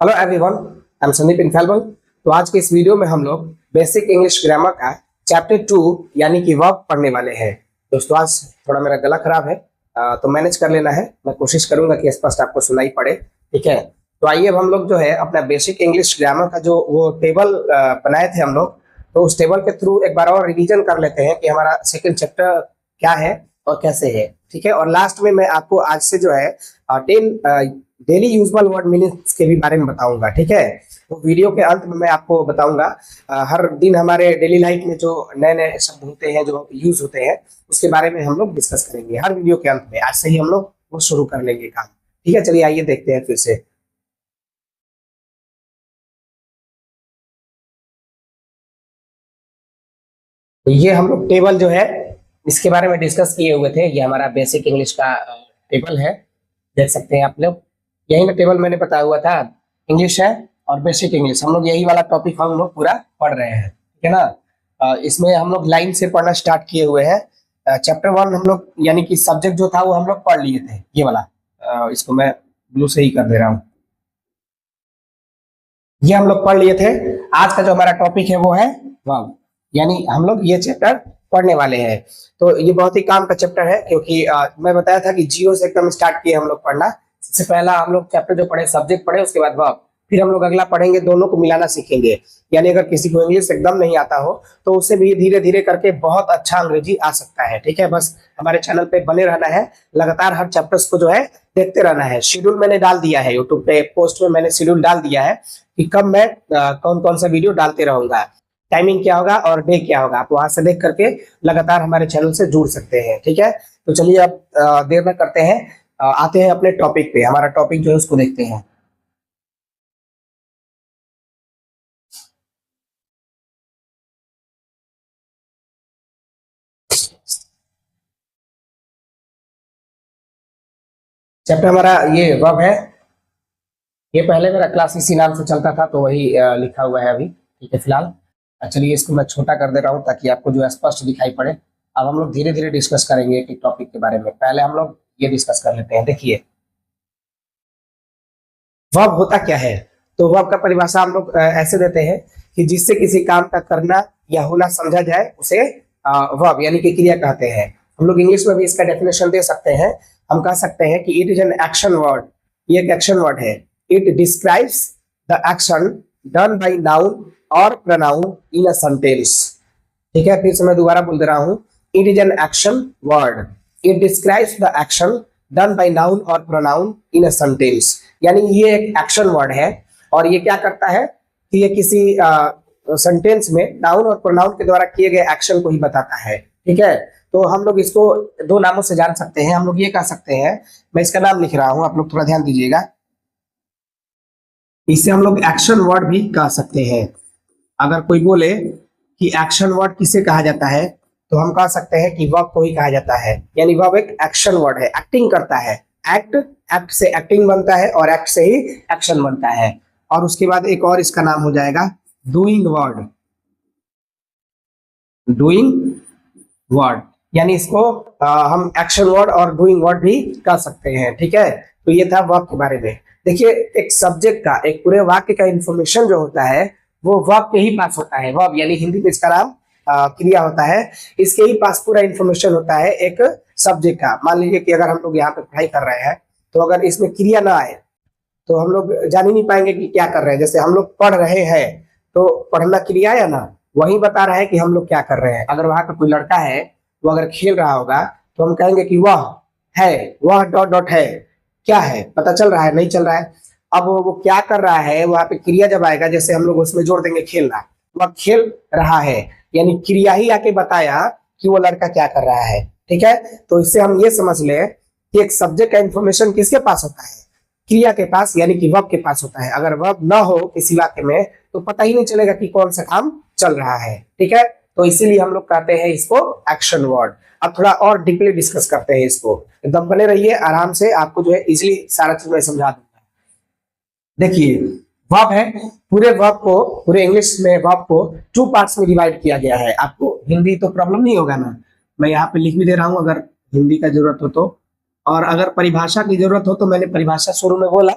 Hello everyone, I am Sandeep Infallible. तो आज के इस वीडियो में हम लोग बेसिक इंग्लिश ग्रामर का चैप्टर 2 यानी कि वर्ब पढ़ने वाले हैं। दोस्तों आज थोड़ा मेरा गला खराब है, तो मैनेज कर लेना है। मैं कोशिश करूंगा कि स्पष्ट आपको सुनाई पड़े, ठीक है। तो आइए अब हम लोग जो है अपना बेसिक इंग्लिश ग्रामर का जो वो टेबल बनाए थे हम लोग, तो उस टेबल के थ्रू एक बार और रिवीजन कर लेते हैं कि हमारा सेकेंड चैप्टर क्या है और कैसे है, ठीक है। और लास्ट में मैं आपको आज से जो है 10 डेली यूजबल वर्ड मीनिंग्स के भी बारे में बताऊंगा, ठीक है। तो वीडियो के अंत में मैं आपको बताऊंगा हर दिन हमारे डेली लाइफ में जो नए नए शब्द होते हैं जो यूज होते हैं उसके बारे में हम लोग डिस्कस करेंगे हर वीडियो के अंत में। आज से ही हम लोग वो शुरू कर लेंगे काम, ठीक है। चलिए आइए देखते हैं फिर से। तो ये हम लोग टेबल जो है इसके बारे में डिस्कस किए हुए थे। ये हमारा बेसिक इंग्लिश का टेबल है, देख सकते हैं आप लोग। यही ना टेबल मैंने बताया हुआ था, इंग्लिश है और बेसिक इंग्लिश। हम लोग यही वाला टॉपिक हम लोग पूरा पढ़ रहे हैं, ठीक है ना। इसमें हम लोग लाइन से पढ़ना स्टार्ट किए हुए हैं। चैप्टर 1 हम लोग यानी कि सब्जेक्ट जो था वो हम लोग पढ़ लिए थे, ये वाला। इसको मैं ब्लू से ही कर दे रहा हूँ। ये हम लोग पढ़ लिए थे। आज का जो हमारा टॉपिक है वो है वर्ब, यानी हम लोग ये चैप्टर पढ़ने वाले हैं। तो ये बहुत ही काम का चैप्टर है क्योंकि मैं बताया था कि जीरो से एकदम स्टार्ट किए हम लोग पढ़ना। सबसे पहला हम लोग चैप्टर जो पढ़े सब्जेक्ट पढ़े, उसके बाद वर्ब, फिर हम लोग अगला पढ़ेंगे, दोनों को मिलाना सीखेंगे। यानी अगर किसी को इंग्लिश एकदम नहीं आता हो तो उससे भी धीरे धीरे करके बहुत अच्छा अंग्रेजी आ सकता है, ठीक है। बस हमारे चैनल पे बने रहना है, लगातार हर चैप्टर्स को जो है देखते रहना है। शेड्यूल मैंने डाल दिया है यूट्यूब पे, पोस्ट में मैंने शेड्यूल डाल दिया है कि कब मैं कौन कौन सा वीडियो डालते रहूंगा, टाइमिंग क्या होगा और डे क्या होगा। आप वहां से देख करके लगातार हमारे चैनल से जुड़ सकते हैं, ठीक है। तो चलिए अब देर न करते हैं, आते हैं अपने टॉपिक पे। हमारा टॉपिक जो है उसको देखते हैं। चैप्टर हमारा ये वर्ब है। ये पहले मेरा क्लास इसी नाम से चलता था तो वही लिखा हुआ है अभी, ठीक है फिलहाल। चलिए इसको मैं छोटा कर दे रहा हूँ ताकि आपको जो है स्पष्ट दिखाई पड़े। अब हम लोग धीरे धीरे डिस्कस करेंगे एक टॉपिक के बारे में। पहले हम लोग ये डिस्कस कर लेते हैं। देखिए वर्ब होता क्या है। तो वर्ब का परिभाषा हम लोग ऐसे देते हैं कि जिससे किसी काम का करना या होना समझा जाए उसे वर्ब यानी कि क्रिया कहते हैं। हम लोग इंग्लिश में भी इसका डेफिनेशन दे सकते हैं। हम कह सकते हैं कि it is an action word. ये एक एक्शन वर्ड है। It describes the action done by noun और प्रोनाउन इन अ सेंटेंस, ठीक है। फिर से मैं दोबारा बोल दे रहा हूँ, it is an action word. It describes the action done by noun और प्रोनाउन इन अ सेंटेंस। यानी ये एक एक्शन वर्ड है और ये क्या करता है कि ये किसी सेंटेंस में नाउन और प्रोनाउन के द्वारा किए गए एक्शन को ही बताता है, ठीक है। तो हम लोग इसको दो नामों से जान सकते हैं। हम लोग ये कह सकते हैं, मैं इसका नाम लिख रहा हूं, आप लोग थोड़ा ध्यान दीजिएगा। इसे हम लोग एक्शन वर्ड भी कह सकते हैं। अगर कोई बोले कि एक्शन वर्ड किसे कहा जाता है तो हम कह सकते हैं कि वर्ब को ही कहा जाता है। यानी वर्ब एक एक्शन वर्ड है, एक्टिंग करता है। एक्ट, एक्ट से एक्टिंग बनता है और एक्ट से ही एक्शन बनता है। और उसके बाद एक और इसका नाम हो जाएगा डूइंग वर्ड। डूइंग वर्ड यानी इसको हम एक्शन वर्ड और डूइंग वर्ड भी कह सकते हैं, ठीक है। तो ये था वर्ब के बारे में। देखिए एक सब्जेक्ट का, एक पूरे वाक्य का इंफॉर्मेशन जो होता है वो वर्ब के ही पास होता है। वर्ब यानी हिंदी में इसका नाम क्रिया होता है। इसके ही पास पूरा इंफॉर्मेशन होता है एक सब्जेक्ट का। मान लीजिए कि अगर हम लोग यहाँ पे पढ़ाई कर रहे हैं तो अगर इसमें क्रिया ना आए तो हम लोग जान ही नहीं पाएंगे कि क्या कर रहे हैं। जैसे हम लोग पढ़ रहे हैं तो पढ़ना क्रिया है ना, वही बता रहा है कि हम लोग क्या कर रहे हैं। अगर वहां पे कोई लड़का है वो अगर खेल रहा होगा तो हम कहेंगे कि वह है, वह डॉट डॉट है, क्या है, पता चल रहा है, नहीं चल रहा है। अब वो क्या कर रहा है, वहां पे क्रिया जब आएगा, जैसे हम लोग उसमें जोड़ देंगे खेलना, वह खेल रहा है, यानी क्रिया ही आके बताया कि वो लड़का क्या कर रहा है, ठीक है। तो इससे हम ये समझ ले कि एक सब्जेक्ट का इंफॉर्मेशन किसके पास होता है, क्रिया के पास, यानी कि वर्ब के पास होता है। अगर वर्ब ना हो किसी वाक्य में तो पता ही नहीं चलेगा कि कौन सा काम चल रहा है, ठीक है। तो इसीलिए हम लोग कहते हैं इसको एक्शन वर्ड। अब थोड़ा और डीपली डिस्कस करते हैं इसको। एकदम बने रहिए आराम से, आपको जो है इजीली सारा चीज मैं समझा दूंगा। देखिए वर्ब है, पूरे वर्ब को, पूरे इंग्लिश में वर्ब को 2 पार्ट्स में डिवाइड किया गया है। आपको हिंदी तो प्रॉब्लम नहीं होगा ना, मैं यहाँ पे लिख भी दे रहा हूँ अगर हिंदी का जरूरत हो तो। और अगर परिभाषा की जरूरत हो तो मैंने परिभाषा शुरू में बोला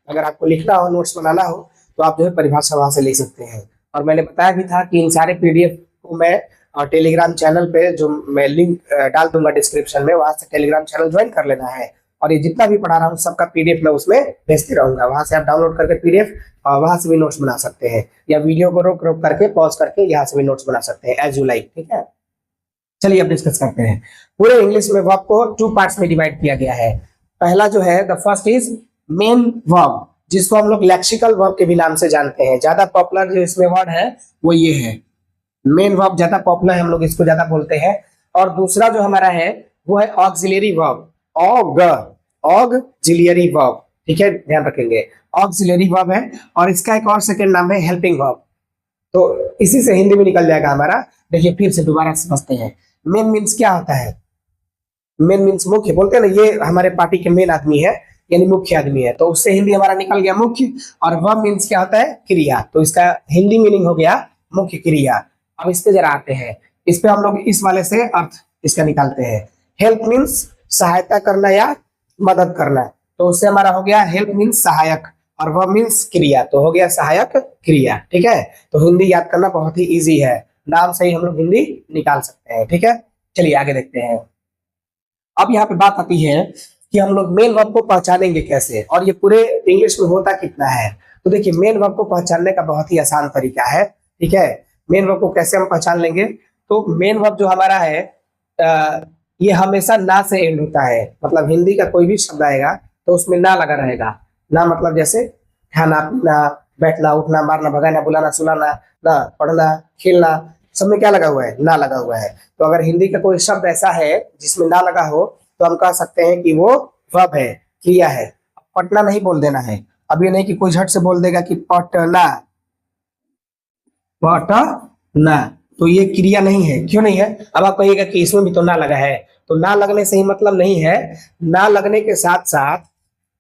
अगर आपको लिखना हो, नोट्स बनाना हो, तो आप जो है परिभाषा वहां से ले सकते हैं। और मैंने बताया भी था कि इन सारे पीडीएफ को मैं टेलीग्राम चैनल पे, जो मैं लिंक डाल दूंगा डिस्क्रिप्शन में, वहां से टेलीग्राम चैनल ज्वाइन कर लेना है। और ये जितना भी पढ़ा रहा हूँ सबका पीडीएफ मैं उसमें भेजते रहूंगा, वहां से आप डाउनलोड करके पीडीएफ वहां से भी नोट्स बना सकते हैं, या वीडियो को रोक रोक करके पॉज करके यहाँ से भी नोट्स बना सकते हैं, एज यू लाइक। ठीक है, चलिए अब डिस्कस करते हैं। पूरे इंग्लिश में वर्ब को 2 पार्ट्स में डिवाइड किया गया है। पहला जो है, the first is main verb, जिसको हम लोग लेक्सिकल वर्ब के भी नाम से जानते हैं। ज्यादा पॉपुलर जो इसमें वर्ड है वो ये है, मेन वर्ब ज्यादा पॉपुलर है, हम लोग इसको ज्यादा बोलते हैं। और दूसरा जो हमारा है वो है ऑक्सिलरी वर्ब, ऑक्सिलरी वर्ब। ठीक है, ध्यान रखेंगे, ऑक्सिलरी वर्ब है। और इसका एक और सेकंड नाम है हेल्पिंग वर्ब। तो इसी से हिंदी में निकल जाएगा हमारा। देखिए फिर से दोबारा समझते हैं। मेन मीन्स क्या होता है? मेन मीन्स मुख्य, बोलते हैं ना, ये हमारे पार्टी के मेन आदमी है, यानी मुख्य आदमी है, तो उससे हिंदी हमारा निकल गया मुख्य। और वर्ब मीन्स क्या होता है? क्रिया। तो इसका हिंदी मीनिंग हो गया मुख्य क्रिया। अब इस पे जरा आते हैं, इस पे हम लोग इस वाले से अर्थ इसका निकालते हैं। हेल्प मीन्स सहायता करना या मदद करना, तो उससे हमारा हो गया हेल्प मीन्स सहायक, और वर्ब मीन्स क्रिया, तो हो गया सहायक क्रिया। ठीक है, तो हिंदी याद करना बहुत ही इजी है, नाम से ही हम लोग हिंदी निकाल सकते हैं। ठीक है, चलिए आगे देखते हैं। अब यहाँ पे बात आती है कि हम लोग मेन वर्ब को पहचानेंगे कैसे, और ये पूरे इंग्लिश में होता कितना है। तो देखिए, मेन वर्ब को पहचानने का बहुत ही आसान तरीका है। ठीक है, मेन वर्ब को कैसे हम पहचान लेंगे? तो मेन वर्ब जो हमारा है ये हमेशा ना से एंड होता है। मतलब हिंदी का कोई भी शब्द आएगा तो उसमें ना लगा रहेगा। ना मतलब जैसे खाना पीना, बैठना उठना, मारना भगाना, बुलाना सुलाना, ना पढ़ना खेलना, सब में क्या लगा हुआ है? ना लगा हुआ है। तो अगर हिंदी का कोई शब्द ऐसा है जिसमें ना लगा हो तो हम कह सकते हैं कि वो वर्ब है, क्रिया है। पटना नहीं बोल देना है। अब ये नहीं कि कोई झट से बोल देगा कि पटना, पटना, तो ये क्रिया नहीं है। क्यों नहीं है? अब आप कहिएगा कि इसमें भी तो ना लगा है, तो ना लगने से ही मतलब नहीं है। ना लगने के साथ साथ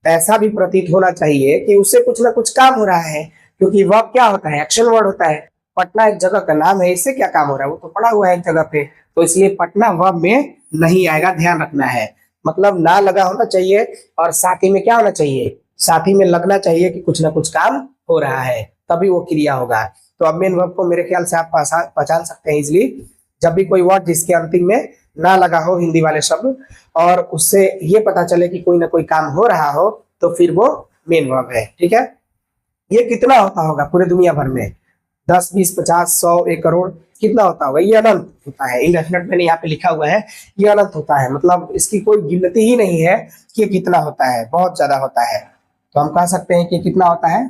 ऐसा भी प्रतीत होना चाहिए कि उससे कुछ ना कुछ काम हो रहा है, क्योंकि वर्ब क्या होता है? एक्शन वर्ड होता है। पटना एक जगह का नाम है, इससे क्या काम हो रहा है? वो तो पड़ा हुआ है एक जगह पे, तो इसलिए पटना वर्ब में नहीं आएगा, ध्यान रखना है। मतलब ना लगा होना चाहिए, और साथ ही में क्या होना चाहिए? साथ ही में लगना चाहिए कि कुछ ना कुछ काम हो रहा है, तभी वो क्रिया होगा। तो अब मेन वर्ब को मेरे ख्याल से आप पहचान सकते हैं इजिली। जब भी कोई वर्ड जिसके अंतिम में ना लगा हो, हिंदी वाले शब्द, और उससे ये पता चले कि कोई ना कोई काम हो रहा हो, तो फिर वो मेन वर्ब है। ठीक है, ये कितना होता होगा पूरे दुनिया भर में? 10, 20, 50, 100, 1 करोड़, कितना होता होगा? ये अनंत होता है। इंडेफिनिट मैंने यहाँ पे लिखा हुआ है, ये अनंत होता है। मतलब इसकी कोई गिनती ही नहीं है कि ये कितना होता है, बहुत ज्यादा होता है। तो हम कह सकते हैं कि कितना होता है?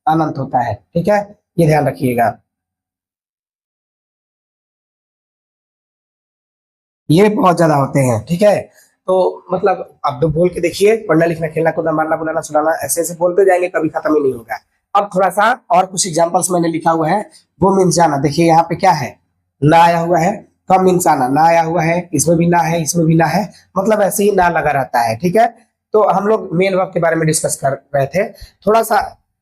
अनंत होता है। ठीक है, ये ध्यान रखिएगा, ये बहुत ज्यादा होते हैं। ठीक है, तो मतलब आप तो बोल के देखिए, पढ़ना लिखना खेलना कूदना मारना बुलाना सुनाना, ऐसे ऐसे बोलते जाएंगे, कभी खत्म ही नहीं होगा। अब थोड़ा सा और कुछ एग्जांपल्स मैंने लिखा हुआ है। वो मीन्स जाना, देखिए यहाँ पे क्या है? ना आया हुआ है। कम मीन्स आना, ना आया हुआ है, इसमें भी ना है, इसमें भी ना है, मतलब ऐसे ही ना लगा रहता है। ठीक है, तो हम लोग मेन वर्ब के बारे में डिस्कस कर रहे थे। थोड़ा सा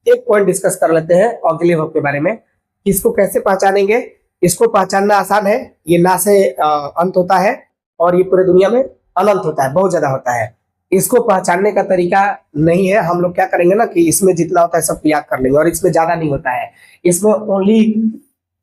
एक पॉइंट डिस्कस कर लेते हैं ऑक्सिलरी वर्ब के बारे में। इसको कैसे पहचानेंगे? इसको पहचानना आसान है। ये ना से अंत होता है, और ये पूरे दुनिया में अनंत होता है, बहुत ज्यादा होता है। इसको पहचानने का तरीका नहीं है। हम लोग क्या करेंगे ना कि इसमें जितना होता है सब याद कर लेंगे, और इसमें ज्यादा नहीं होता है। इसमें ओनली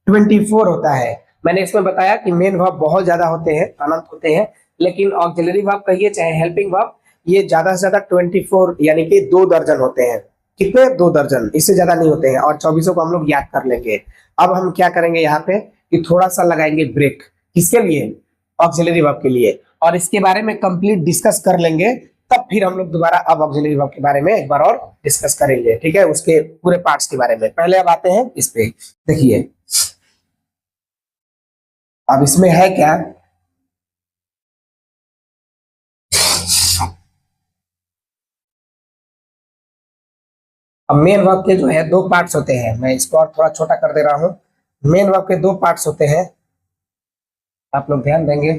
24 होता है। मैंने इसमें बताया कि मेन वर्ब बहुत ज्यादा होते हैं, अनंत होते हैं, लेकिन ऑक्सिलरी वर्ब कहिए चाहे हेल्पिंग वर्ब, ये ज्यादा से ज्यादा 24 यानी कि 2 दर्जन होते हैं। कितने? 2 दर्जन, इससे ज्यादा नहीं होते हैं। और 24 को हम लोग याद कर लेंगे। अब हम क्या करेंगे यहाँ पे कि थोड़ा सा लगाएंगे ब्रेक। किसके लिए? ऑक्सिलरी वर्ब के लिए। और इसके बारे में कंप्लीट डिस्कस कर लेंगे, तब फिर हम लोग दोबारा अब ऑक्सिलरी वर्ब के बारे में एक बार और डिस्कस करेंगे। ठीक है, उसके पूरे पार्ट्स के बारे में। पहले अब आते हैं इस पे। देखिए अब इसमें है क्या? अब मेन वर्ब के जो है 2 पार्ट्स होते हैं। मैं इसको और थोड़ा छोटा कर दे रहा हूं। मेन वर्ब के 2 पार्ट्स होते हैं, आप लोग ध्यान देंगे।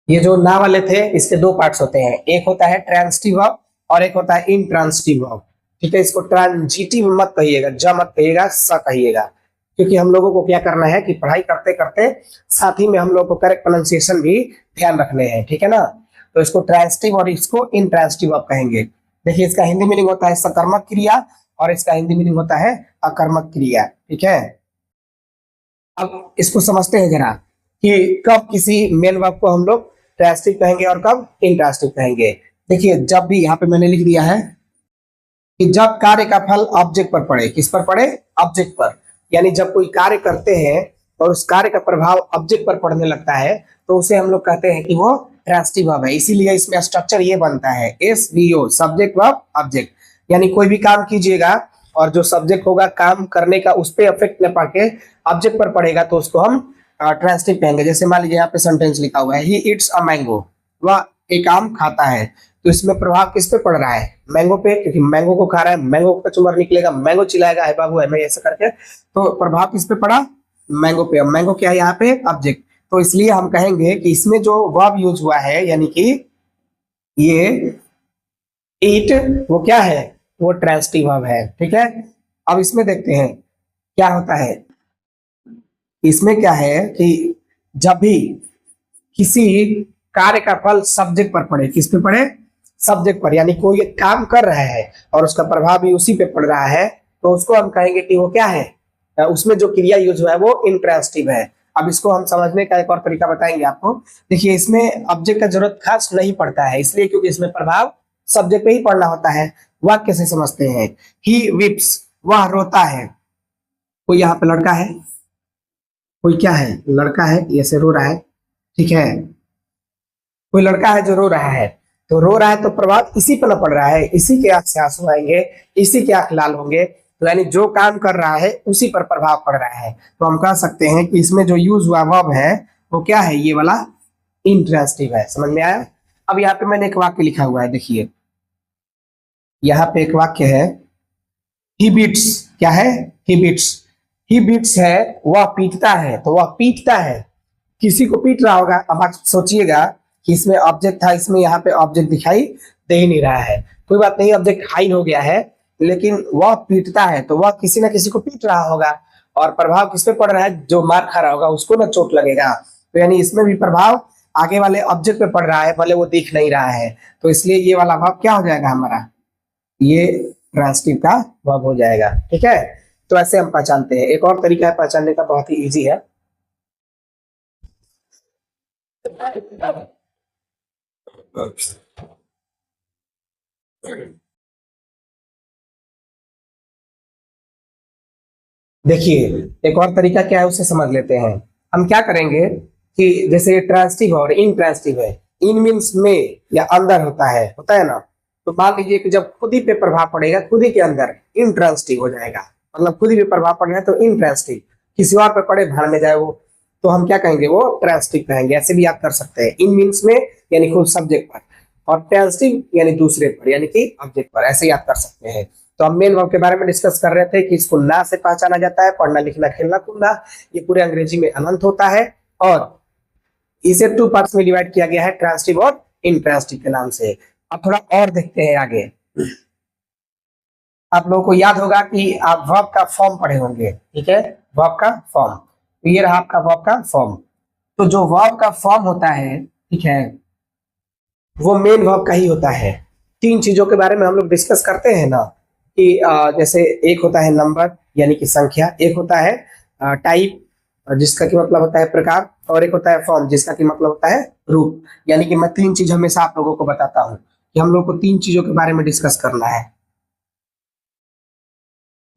ये जो ना वाले थे, इसके 2 पार्ट्स होते हैं। एक होता है ट्रांजिटिव वर्ब और एक होता है इंट्रांजिटिव वर्ब। ठीक है, इसको ट्रांजिटिव मत कहिएगा, ज मत कहिएगा, स कहिएगा, क्योंकि हम लोगों को क्या करना है कि पढ़ाई करते करते साथ ही में हम लोग को करेक्ट प्रोनाउंसिएशन भी ध्यान रखने हैं। ठीक है ना, तो इसको ट्रांजिटिव और इसको इंट्रांजिटिव वर्ब कहेंगे। देखिए इसका हिंदी मीनिंग होता है सकर्मक क्रिया और इसका हिंदी मीनिंग होता है अकर्मक क्रिया। ठीक है, अब इसको समझते हैं जरा कि कब किसी मेन वर्ब को हम लोग ट्रांजिटिव कहेंगे और कब इंट्रांजिटिव कहेंगे। देखिए जब भी यहाँ पे मैंने लिख दिया है कि जब कार्य का फल ऑब्जेक्ट पर पड़े, किस पर पड़े, ऑब्जेक्ट पर, यानी जब कोई कार्य करते हैं और उस कार्य का प्रभाव ऑब्जेक्ट पर पड़ने लगता है तो उसे हम लोग कहते हैं कि वो ट्रांजिटिव वर्ब है। इसीलिए इसमें स्ट्रक्चर ये बनता है SVO, सब्जेक्ट वर्ब ऑब्जेक्ट, यानी कोई भी काम कीजिएगा और जो सब्जेक्ट होगा काम करने का उस पर इफेक्ट न पड़ के ऑब्जेक्ट पर पड़ेगा तो उसको हम ट्रांजिटिव कहेंगे। जैसे मान लीजिए यहाँ पे सेंटेंस लिखा हुआ है ही ईट्स अ मैंगो, वह एक आम खाता है, तो इसमें प्रभाव किस पे पड़ रहा है, मैंगो पे, क्योंकि मैंगो को खा रहा है, मैंगो का चुमर निकलेगा, मैंगो चिल्लाएगा है बाबू है मैं, ऐसा करके तो प्रभाव किस पे पड़ा, मैंगो पे। मैंगो क्या है यहाँ पे, ऑब्जेक्ट, तो इसलिए हम कहेंगे कि इसमें जो वर्ब यूज हुआ है यानी कि ये ईट वो क्या है, वो ट्रांजिटिव वर्ब है। ठीक है, अब इसमें देखते हैं क्या होता है। इसमें क्या है कि जब भी किसी कार्य का फल सब्जेक्ट पर पड़े, किस पे पड़े, सब्जेक्ट पर, यानी कोई एक काम कर रहा है और उसका प्रभाव भी उसी पे पड़ रहा है तो उसको हम कहेंगे कि वो क्या है, उसमें जो क्रिया यूज हुआ है वो इंट्रांजिटिव है। अब इसको हम समझने का एक और तरीका बताएंगे आपको। देखिए इसमें ऑब्जेक्ट का जरूरत खास नहीं पड़ता है, इसलिए क्योंकि इसमें प्रभाव सब्जेक्ट पे ही पड़ना होता है। वाक्य से समझते हैं, ही वीप्स, वह रोता है। कोई यहाँ पे लड़का है, कोई क्या है, लड़का है, ऐसे रो रहा है। ठीक है, कोई लड़का है जो रो रहा है, तो रो रहा है तो प्रभाव इसी पर न पड़ रहा है, इसी के आंख से आंसू आएंगे, इसी के आंख लाल होंगे, तो यानी जो काम कर रहा है उसी पर प्रभाव पड़ रहा है। तो हम कह सकते हैं कि इसमें जो यूज हुआ वर्ब है वो क्या है, ये वाला इंट्रांजिटिव है। समझ में आया। अब यहाँ पे मैंने एक वाक्य लिखा हुआ है, देखिए यहाँ पे एक वाक्य है ही बीट्स, क्या है, ही बीट्स, ही बीट्स है वह पीटता है, तो वह पीटता है, किसी को पीट रहा होगा। अब आप सोचिएगा कि इसमें ऑब्जेक्ट था, इसमें यहाँ पे ऑब्जेक्ट दिखाई दे ही नहीं रहा है, कोई बात नहीं, ऑब्जेक्ट हाइड हो गया है, लेकिन वह पीटता है तो वह किसी ना किसी को पीट रहा होगा और प्रभाव किस पे पड़ रहा है, जो मार खा रहा होगा उसको ना चोट लगेगा, तो यानी इसमें भी प्रभाव आगे वाले ऑब्जेक्ट पे पड़ रहा है, भले वो दिख नहीं रहा है, तो इसलिए ये वाला भाव क्या हो जाएगा हमारा, ये ट्रांजिटिव का वर्ब हो जाएगा। ठीक है, तो ऐसे हम पहचानते हैं। एक और तरीका है पहचानने का, बहुत ही इजी है। देखिए एक और तरीका क्या है उसे समझ लेते हैं। हम क्या करेंगे कि जैसे ट्रांजिटिव और इंट्रांजिटिव है, इन मीन्स में या अंदर होता है ना, तो मान लीजिए कि जब खुद ही पे प्रभाव पड़ेगा, खुद ही के अंदर, इंट्रांजिटिव हो जाएगा, मतलब खुद ही पे प्रभाव पड़ रहा है तो इंट्रांजिटिव, किसी और पे पड़े भाड़ में जाए वो, तो हम क्या कहेंगे, वो ट्रांजिटिव कहेंगे। ऐसे भी याद कर सकते हैं, इन मीन्स में यानी खुद सब्जेक्ट पर, और ट्रांजिटिव यानी दूसरे पर यानी कि ऑब्जेक्ट पर, ऐसे याद कर सकते हैं। तो हम मेन वर्ब के बारे में डिस्कस कर रहे थे कि इसको ना से पहचाना जाता है, पढ़ना लिखना खेलना कूदना, ये पूरे अंग्रेजी में अनंत होता है, और इसे 2 पार्ट्स में डिवाइड किया गया है, ट्रांजिटिव और इंट्रांजिटिव के नाम से। अब थोड़ा और देखते हैं आगे। आप लोगों को याद होगा कि आप वर्ब का फॉर्म पढ़े होंगे, ठीक है, वर्ब का फॉर्म, तो ये रहा आपका वर्ब का फॉर्म। तो जो वर्ब का फॉर्म होता है, ठीक है, वो मेन वर्ब का ही होता है। 3 चीजों के बारे में हम लोग डिस्कस करते हैं ना, कि जैसे एक होता है नंबर यानी कि संख्या, एक होता है टाइप जिसका कि मतलब होता है प्रकार, और एक होता है फॉर्म जिसका कि मतलब होता है रूप। यानी कि मैं 3 चीज हमेशा आप लोगों को बताता हूँ कि हम लोग को 3 चीजों के बारे में डिस्कस करना है।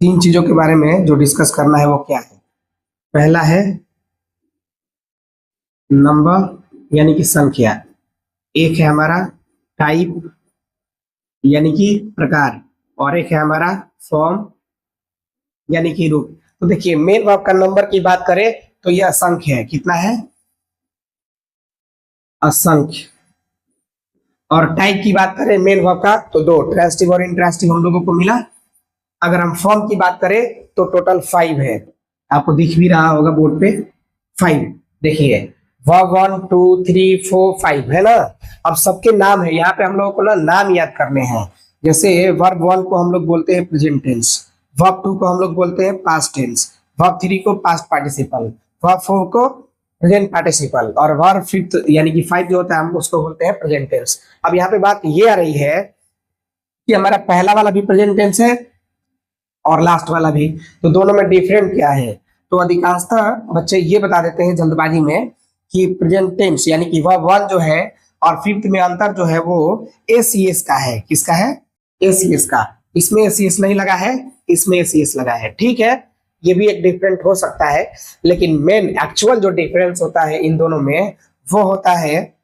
3 चीजों के बारे में जो डिस्कस करना है वो क्या है, पहला है नंबर यानी कि संख्या, एक है हमारा टाइप यानी कि प्रकार, और एक है हमारा फॉर्म यानी कि रूप। तो देखिए मेन वर्ब का नंबर की बात करें तो यह असंख्य है, कितना है, असंख्य। और टाइप की बात करें मेन वर्ब का तो 2, ट्रांजिटिव और इंट्रांजिटिव हम लोगों को मिला। अगर हम फॉर्म की बात करें तो टोटल 5 है, आपको दिख भी रहा होगा बोर्ड पे 5। देखिए वर्ब 1 2 3 4 5 है ना। अब सबके नाम है, यहाँ पे हम लोगों को ना नाम याद करने हैं। जैसे वर्ब 1 को हम लोग बोलते हैं प्रेजेंट टेंस, वर्ब 2 को हम लोग बोलते हैं पास्ट टेंस, वर्ब 3 को पास्ट पार्टिसिपल, वर्ब 4 को प्रेजेंट पार्टिसिपल, और वर्ब फिफ्थ यानी कि 5 जो होता है हम उसको बोलते हैं प्रेजेंट टेंस। अब यहाँ पे बात ये आ रही है कि हमारा पहला वाला भी प्रेजेंट टेंस है और लास्ट वाला भी, तो दोनों में डिफरेंट क्या है? तो अधिकांशतः बच्चे ये बता देते हैं जल्दबाजी में कि प्रेजेंट टेंस यानी कि वर्ब वन जो है और फिफ्थ में अंतर जो है वो एसीएस का है। किसका है? एसीएस का। इसमें एसीएस नहीं लगा है, इसमें एसीएस लगा है। ठीक है, ये भी एक डिफरेंट हो सकता है, लेकिन मेन एक्चुअल जो डिफरेंस होता है इन दोनों में वो होता है,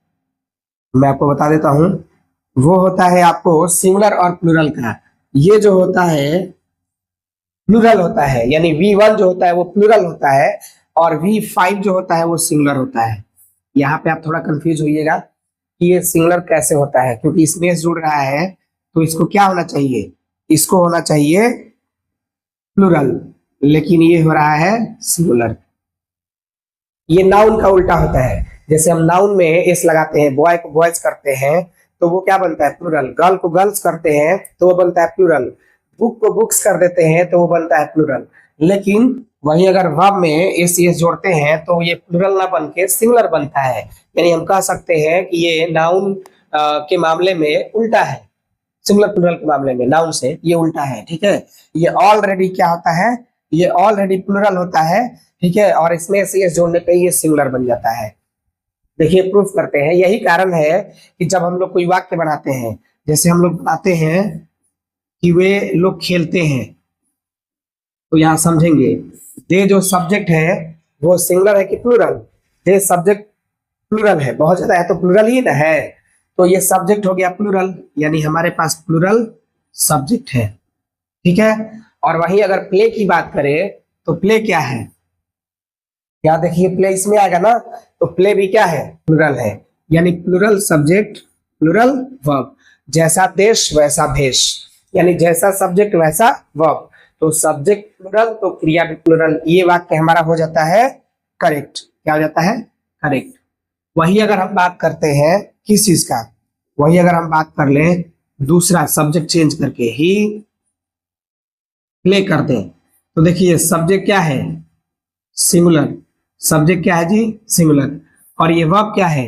मैं आपको बता देता हूं, वो होता है आपको सिंगुलर और प्लूरल का। ये जो होता है प्लूरल होता है, यानी V1 जो होता है वो प्लूरल होता है और V5 जो होता है वो सिंगुलर होता है। यहाँ पे आप थोड़ा कंफ्यूज होइएगा कि ये सिंगुलर कैसे होता है, क्योंकि इसमें जुड़ रहा है तो इसको क्या होना चाहिए? इसको होना चाहिए प्लूरल, लेकिन ये हो रहा है सिंगुलर। ये नाउन का उल्टा होता है। जैसे हम नाउन में एस लगाते हैं, बॉय को बॉयज करते हैं तो वो क्या बनता है? प्लूरल। गर्ल को गर्ल्स करते हैं तो वो बनता है प्लूरल। बुक को बुक्स कर देते हैं तो वो बनता है प्लूरल। लेकिन वही अगर वर्ब में एस जोड़ते हैं तो ये प्लूरल ना बन के सिंगुलर बनता है। यानी हम कह सकते हैं कि ये नाउन के मामले में उल्टा है, सिंगुलर प्लूरल के मामले में नाउन से ये उल्टा है। ठीक है, ये ऑलरेडी क्या होता है? ये ऑलरेडी प्लूरल होता है। ठीक है, और इसमें एस जोड़ने पे ये सिंगुलर बन जाता है। देखिए प्रूफ करते हैं। यही कारण है कि जब हम लोग कोई वाक्य बनाते हैं, जैसे हम लोग बनाते हैं कि वे लोग खेलते हैं, तो यहाँ समझेंगे दे जो सब्जेक्ट है वो सिंगुलर है कि प्लूरल? दे सब्जेक्ट प्लूरल है, बहुत ज्यादा है तो प्लूरल ही ना है, तो ये सब्जेक्ट हो गया प्लूरल, यानी हमारे पास प्लूरल सब्जेक्ट है। ठीक है, और वही अगर प्ले की बात करें तो प्ले क्या है? क्या देखिए प्ले इसमें आएगा ना, तो प्ले भी क्या है? प्लूरल है, यानी प्लूरल सब्जेक्ट प्लूरल वर्ब। जैसा देश वैसा भेष, यानी जैसा सब्जेक्ट वैसा वर्ब। तो सब्जेक्ट प्लूरल तो क्रिया भी प्लूरल। ये वाक्य हमारा हो जाता है करेक्ट। क्या हो जाता है? करेक्ट। वही अगर हम बात करते हैं किस चीज का, वही अगर हम बात कर लें दूसरा सब्जेक्ट चेंज करके ही प्ले कर दें, तो देखिए सब्जेक्ट क्या है? सिंगुलर। सब्जेक्ट क्या है जी? सिंगुलर। और ये वर्ब क्या है?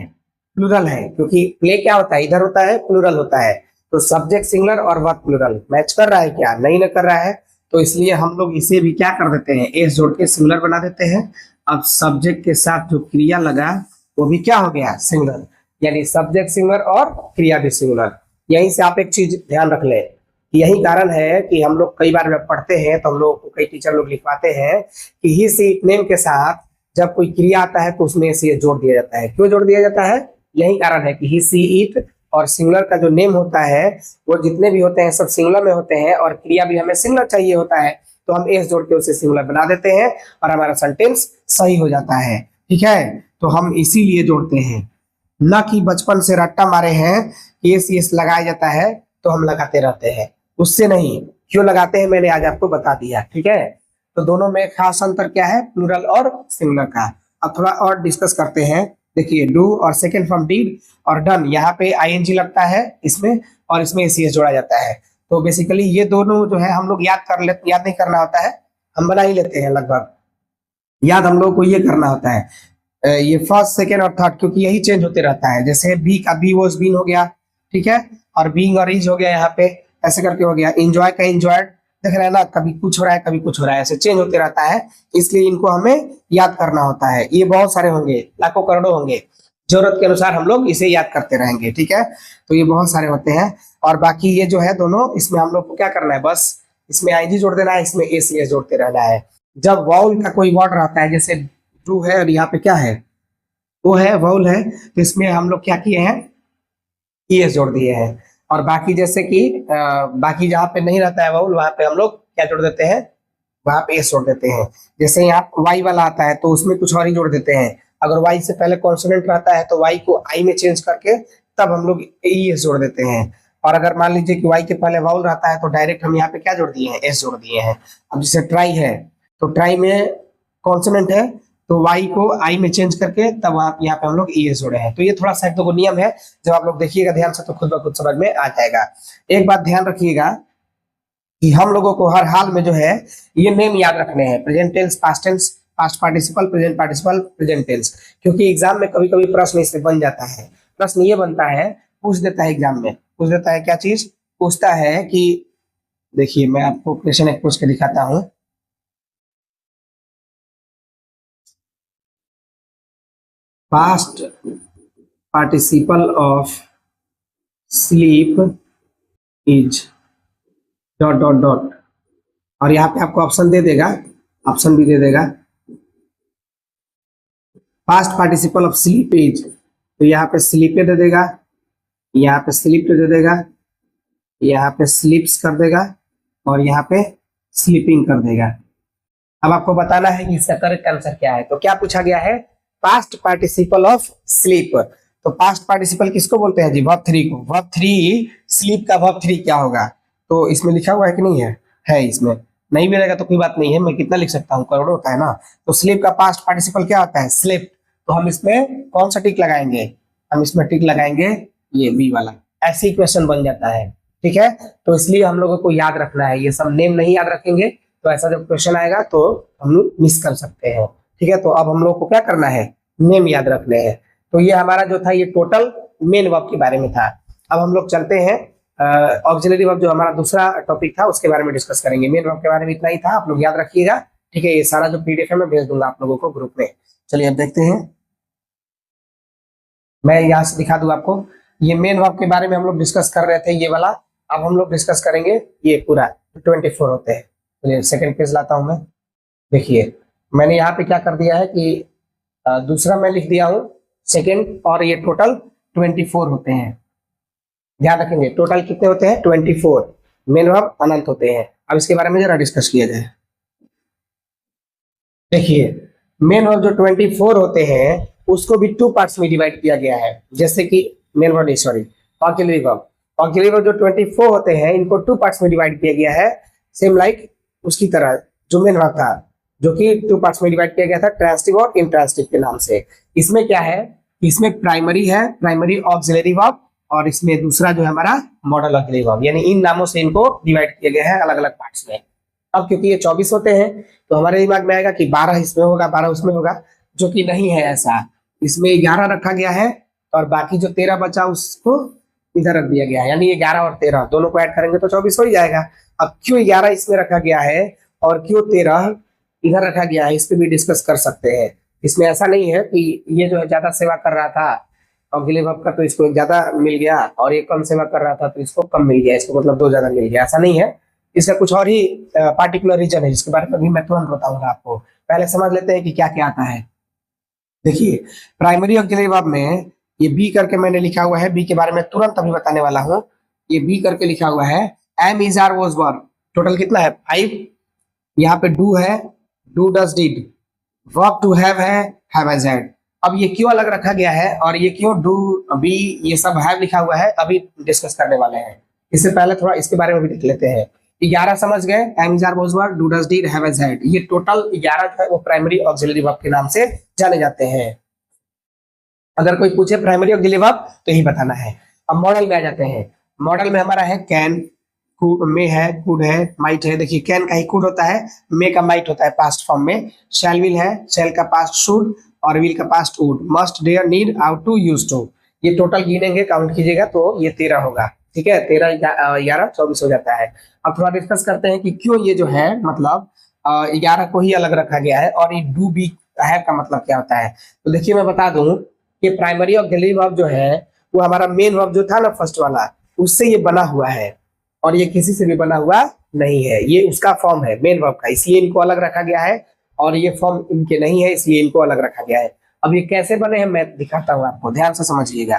प्लूरल है, क्योंकि प्ले क्या होता है? इधर होता है प्लूरल होता है। तो सब्जेक्ट सिंगुलर और वर्ब प्लूरल मैच कर रहा है क्या? नहीं ना कर रहा है, तो इसलिए हम लोग इसे भी क्या कर देते हैं? एस जोड़ के सिंगुलर बना देते हैं। अब सब्जेक्ट के साथ जो क्रिया लगा वो भी क्या हो गया? सिंगुलर। यानी सब्जेक्ट सिंगुलर और क्रिया भी सिंगुलर। यहीं से आप एक चीज ध्यान रख लें, यही कारण है कि हम लोग कई बार जब पढ़ते हैं तो हम लोग को कई टीचर लोग लिखवाते हैं कि ही सी इट नेम के साथ जब कोई क्रिया आता है तो उसमें से जोड़ दिया जाता है। क्यों जोड़ दिया जाता है? यही कारण है कि ही सी इट और सिंगुलर का जो नेम होता है वो जितने भी होते हैं सब सिंगुलर में होते हैं, और क्रिया भी हमें सिंगुलर चाहिए होता है, तो हम एस जोड़ के उसे सिंगुलर बना देते हैं और हमारा सेंटेंस सही हो जाता है। ठीक है, तो हम इसीलिए जोड़ते हैं, न कि बचपन से रट्टा मारे हैं कि एस लगाया जाता है तो हम लगाते रहते हैं, उससे नहीं। क्यों लगाते हैं मैंने आज आपको बता दिया। ठीक है, तो दोनों में खास अंतर क्या है? प्लूरल और सिंगुलर का। अब थोड़ा और डिस्कस करते हैं। देखिए डू और सेकंड फ्रॉम डीड और डन, यहाँ पे आईएनजी लगता है इसमें, और इसमें एसीएस जोड़ा जाता है। तो बेसिकली ये दोनों जो है हम लोग याद कर लेते, याद नहीं करना होता है, हम बना ही लेते हैं लगभग। याद हम लोग को ये करना होता है, ये फर्स्ट सेकेंड और थर्ड, क्योंकि यही चेंज होते रहता है। जैसे बी का बी वॉज बीन हो गया, ठीक है, और बीइंग और इज हो गया, यहाँ पे ऐसे करके हो गया। एंजॉय का एंजॉयड, देख रहे हैं ना, कभी कुछ हो रहा है कभी कुछ हो रहा है, ऐसे चेंज होते रहता है, इसलिए इनको हमें याद करना होता है। ये बहुत सारे होंगे, लाखों करोड़ों होंगे, जरूरत के अनुसार हम लोग इसे याद करते रहेंगे। ठीक है, तो ये बहुत सारे होते हैं। और बाकी ये जो है दोनों, इसमें हम लोग को क्या करना है? बस इसमें आईजी जोड़ देना है, इसमें एसीएस जोड़ते रहना है। जब वाउल का कोई वर्ड रहता है, जैसे डू है और यहाँ पे क्या है? वो है वाउल है, तो इसमें हम लोग क्या किए हैं? ईएस जोड़ दिए हैं। और बाकी जैसे कि बाकी जहाँ पे नहीं रहता है वाउल, वहां पे हम लोग क्या जोड़ देते हैं? वहां पे एस जोड़ देते हैं। जैसे यहाँ वाई वाला आता है तो उसमें कुछ और ही जोड़ देते हैं। अगर वाई से पहले कॉन्सोनेंट रहता है तो वाई को आई में चेंज करके तब हम लोग एस जोड़ देते हैं। और अगर मान लीजिए कि वाई के पहले वाउल रहता है तो डायरेक्ट हम यहाँ पे क्या जोड़ दिए हैं? एस जोड़ दिए हैं। अब जैसे ट्राई है, तो ट्राई में कॉन्सोनेंट है तो वाई को आई में चेंज करके तब आप यहाँ पे हम लोग ईएस जोड़े हैं। तो ये थोड़ा सा एक दो नियम है, जब आप लोग देखिएगा ध्यान से तो खुद ब खुद समझ में आ जाएगा। एक बात ध्यान रखिएगा कि हम लोगों को हर हाल में जो है ये नेम याद रखने हैं, present tense, past tense past participle, present participle, present tense. क्योंकि एग्जाम में कभी कभी प्रश्न इससे बन जाता है। प्रश्न ये बनता है, पूछ देता है एग्जाम में, पूछ देता है क्या चीज, पूछता है कि देखिए मैं आपको क्वेश्चन एक पूछ के दिखाता हूँ। Past participle of sleep is dot dot dot, और यहाँ पे आपको ऑप्शन दे देगा, ऑप्शन भी दे देगा। Past participle of sleep is, तो यहाँ पे स्लीप दे देगा, यहाँ पे स्लीप दे देगा, यहाँ पे स्लीप्स कर देगा, और यहाँ पे स्लीपिंग कर देगा। अब आपको बताना है कि इसका करेक्ट आंसर क्या है। तो क्या पूछा गया है, पास्ट पार्टिसिपल ऑफ स्लीप। तो पास्ट पार्टिसिपल किसको बोलते हैं जी, वर्ब थ्री को। वर्ब थ्री, स्लीप का वर्ब थ्री क्या होगा, तो इसमें लिखा हुआ है कि नहीं है, है इसमें। नहीं मिलेगा तो कोई बात नहीं है, मैं कितना लिख सकता हूँ, करोड़ों होता है ना। तो स्लीप का पास्ट पार्टिसिपल क्या होता है, स्लेप्ट। तो हम इसमें कौन सा टिक लगाएंगे, हम इसमें टिक लगाएंगे ये बी वाला। ऐसे ही क्वेश्चन बन जाता है, ठीक है। तो इसलिए हम लोगों को याद रखना है, ये सब नेम नहीं याद रखेंगे तो ऐसा जब क्वेश्चन आएगा तो हम लोग मिस कर सकते हैं, ठीक है। तो अब हम लोग को क्या करना है, नेम याद रखने हैं। तो ये हमारा जो था ये टोटल मेन वर्ब के बारे में था। अब हम लोग चलते हैं ऑक्सिलरी वर्ब, जो हमारा दूसरा टॉपिक था उसके बारे में डिस्कस करेंगे। मेन वर्ब के बारे में इतना ही था, आप लोग याद रखिएगा, ठीक है। ये सारा जो पीडीएफ है मैं भेज दूंगा आप लोगों को ग्रुप में। चलिए अब देखते हैं, मैं यहाँ से दिखा दूं आपको। ये मेन वर्ब के बारे में हम लोग डिस्कस कर रहे थे, ये वाला। अब हम लोग डिस्कस करेंगे ये पूरा 24 होते हैं। चलिए सेकंड पेज लाता हूं मैं। देखिए मैंने यहाँ पे क्या कर दिया है कि दूसरा मैं लिख दिया हूँ सेकंड, और ये टोटल 24 होते हैं। ध्यान रखेंगे टोटल कितने होते हैं, 24। मेन वर्ब अनंत होते हैं। अब इसके बारे में जरा डिस्कस किया जाए। देखिए मेन वर्ब जो 24 होते हैं उसको भी 2 पार्ट्स में डिवाइड किया गया है। जैसे कि main verb sorry auxiliary verb, auxiliary verb जो 24 होते हैं इनको 2 पार्ट्स में डिवाइड किया गया है। सेम लाइक उसकी तरह जो मेन वर्ब था, जो कि 2 पार्ट्स में डिवाइड किया गया था, ट्रांसिटिव और इंट्रांसिटिव के नाम से। इसमें क्या है, इसमें प्राइमरी है, प्राइमरी ऑक्सिलरी वर्ब, और इसमें दूसरा जो है हमारा मॉडल ऑक्सिलरी वर्ब, यानी इन नामों से इनको डिवाइड किया गया है अलग अलग पार्ट्स में। अब क्योंकि ये 24 होते हैं तो हमारे दिमाग में आएगा कि 12 इसमें होगा 12 उसमें होगा, जो कि नहीं है ऐसा। इसमें 11 रखा गया है और बाकी जो 13 बचा उसको इधर रख दिया गया है, यानी ये 11 और 13 दोनों को ऐड करेंगे तो 24 हो ही जाएगा। अब क्यों 11 इसमें रखा गया है और क्यों 13 इधर रखा गया है, इस पे भी डिस्कस कर सकते हैं। इसमें ऐसा नहीं है कि ये जो है ज्यादा सेवा कर रहा था ऑक्सिलरी वर्ब का तो इसको ज्यादा मिल गया, और ये कम सेवा कर रहा था तो इसको कम मिल गया, इसको मतलब 2 ज्यादा मिल गया, ऐसा नहीं है। इसका कुछ और ही पार्टिकुलर रीजन है जिसके बारे में भी मैं तुरंत बताऊंगा आपको। पहले समझ लेते हैं कि क्या क्या आता है। देखिए प्राइमरी ऑक्सिलरी वर्ब में ये बी करके मैंने लिखा हुआ है, बी के बारे में तुरंत अभी बताने वाला हूँ। ये बी करके लिखा हुआ है, am is are was verb, total कितना है 5। यहाँ पे डू है, do does did, verb to have है, हैव हैज हैड। अब ये क्यों अलग रखा गया है और ये क्यों डू बी ये सब हैव लिखा हुआ है, अभी डिस्कस करने वाले हैं। इससे पहले थोड़ा इसके बारे में भी देख लेते हैं। 11 समझ गए, am is are was verb, do does did, have has had. ये टोटल 11 जो है वो प्राइमरी ऑक्सिलरी वर्ब के नाम से जाने जाते हैं। अगर कोई पूछे प्राइमरी ऑक्सिलरी वर्ब तो यही बताना है। अब मॉडल में आ जाते हैं। मॉडल में हमारा है कैन, मे है, कुड है, माइट है। देखिए कैन का ही कुड होता है, मे का माइट होता है पास्ट फॉर्म में, शैल विल है, शैल का पास्ट शुड, और विल का past would, must dare need ought to used to. ये टोटल गिनेंगे काउंट कीजिएगा तो ये 13 होगा, ठीक है। 13 11 24 हो जाता है। अब थोड़ा डिस्कस करते हैं कि क्यों ये जो है मतलब 11 को ही अलग रखा गया है, और ये डू बी है का मतलब क्या होता है। तो देखिए मैं बता दूं कि प्राइमरी ऑक्सिलरी वर्ब जो है वो हमारा मेन वर्ब जो था ना फर्स्ट वाला, उससे ये बना हुआ है, और ये किसी से भी बना हुआ नहीं है। ये उसका फॉर्म है मेन वर्ब का, इसलिए इनको अलग रखा गया है, और ये फॉर्म इनके नहीं है इसलिए इनको अलग रखा गया है। अब ये कैसे बने हैं मैं दिखाता हूँ आपको, ध्यान से समझिएगा।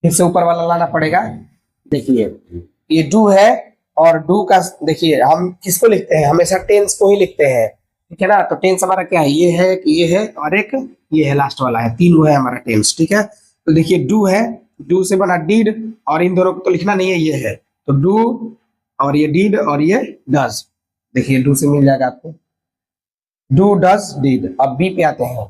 फिर से ऊपर वाला लाना पड़ेगा। देखिए ये डू है, और डू का देखिए हम किसको लिखते हैं, हमेशा टेंस को ही लिखते हैं, ठीक है ना। तो टेंस हमारा क्या है, ये है, ये है, और एक ये है लास्ट वाला है, 3 वो है हमारा टेंस, ठीक है। तो देखिए डू है, डू से बना डीड, और इन दोनों को तो लिखना नहीं है, ये है तो डू, और ये डीड, और ये डज। देखिए डू से मिल जाएगा आपको, डू डज डीड। अब बी पे आते हैं।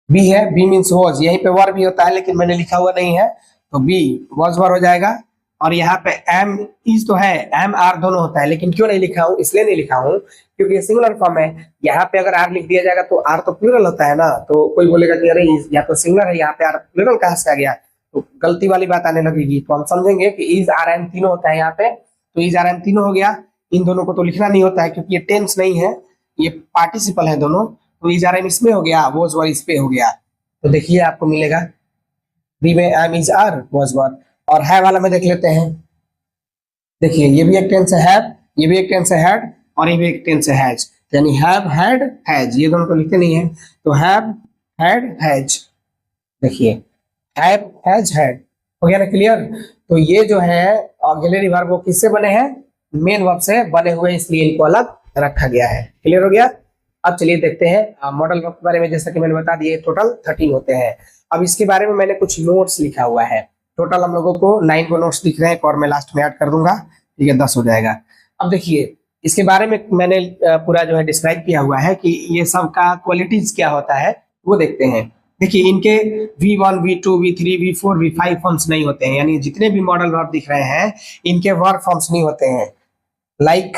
बी है, बी मीन्स वॉज, यहीं पे वर्ब भी होता है लेकिन मैंने लिखा हुआ नहीं है, तो बी वॉज वर्ब हो जाएगा। और यहाँ पे एम इज तो है, एम आर दोनों होता है, लेकिन क्यों नहीं लिखा हूँ, इसलिए नहीं लिखा हूँ क्योंकि ये सिंगुलर फॉर्म है। यहाँ पे अगर आर लिख दिया जाएगा तो आर तो प्लूरल होता है ना, तो कोई बोलेगा कि अरे या तो सिंगुलर है, यहाँ पे आर प्लूरल कहाँ से आ गया, तो गलती वाली बात आने लगेगी। तो हम समझेंगे कि इज आर एम तीनों होता है यहाँ पे, तो इज आर एम तीनों हो गया। इन दोनों को तो लिखना नहीं होता है क्योंकि ये टेंस नहीं है, ये पार्टिसिपल है दोनों, तो इज आर एम इसमें हो गया, वॉज वर इस पे हो गया। तो देखिए आपको मिलेगा बी में am is are was were. और है वाला में देख लेते हैं, देखिए ये भी एक टेंस है हैव, ये भी एक टेंस है हैड, और ये भी एक टेंस है हैज, यानी हैव हैड हैज, ये दोनों को लिखते नहीं है, तो हैव हैड हैज। देखिए हैव हैज हैड हो गया ना क्लियर। तो ये जो है ऑक्सिलरी वर्ब वो किससे बने हैं, मेन वर्ब से बने हुए, इसलिए इनको अलग रखा गया है। क्लियर हो गया। अब चलिए देखते हैं मॉडल वर्ब के बारे में। जैसा कि मैंने बता दिए टोटल 13 होते हैं। अब इसके बारे में मैंने कुछ नोट्स लिखा हुआ है। टोटल हम लोगों को 9 को नोट्स दिख रहे हैं, और मैं लास्ट में ऐड कर दूंगा, ठीक है 10 हो जाएगा। अब देखिए इसके बारे में मैंने पूरा जो है डिस्क्राइब किया हुआ है कि ये सब का क्वालिटीज क्या होता है, वो देखते हैं। देखिए इनके V1, V2, V3, V4, V5 forms नहीं होते हैं, यानी जितने भी मॉडल वर्ब दिख रहे हैं इनके वर्ब फॉर्म्स नहीं होते हैं। लाइक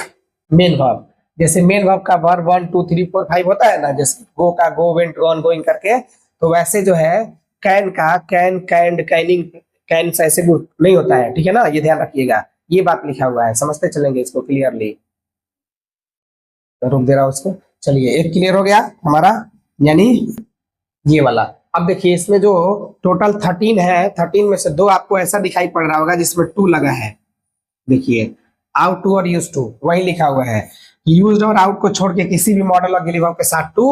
मेन वर्ब, जैसे मेन वर्ब का वर्ब 1 2 3 4 5 होता है ना, जैसे गो का गो, वेंट गॉन गोइंग करके, तो वैसे जो है कैन का कैन, कैंड, कैनिंग, कैन ऐसे नहीं होता है, ठीक है ना, ये ध्यान रखिएगा। ये बात लिखा हुआ है, समझते चलेंगे इसको क्लियरली। रुक दे रहा हूं उसको। चलिए एक क्लियर हो गया हमारा, यानी ये वाला। अब देखिए इसमें जो टोटल 13 है, 13 में से 2 आपको ऐसा दिखाई पड़ रहा होगा जिसमें 2 लगा है। देखिए आउट टू और यूज टू वही लिखा हुआ है। यूज्ड और आउट को छोड़ के किसी भी मॉडल और गिली वर्ब के साथ टू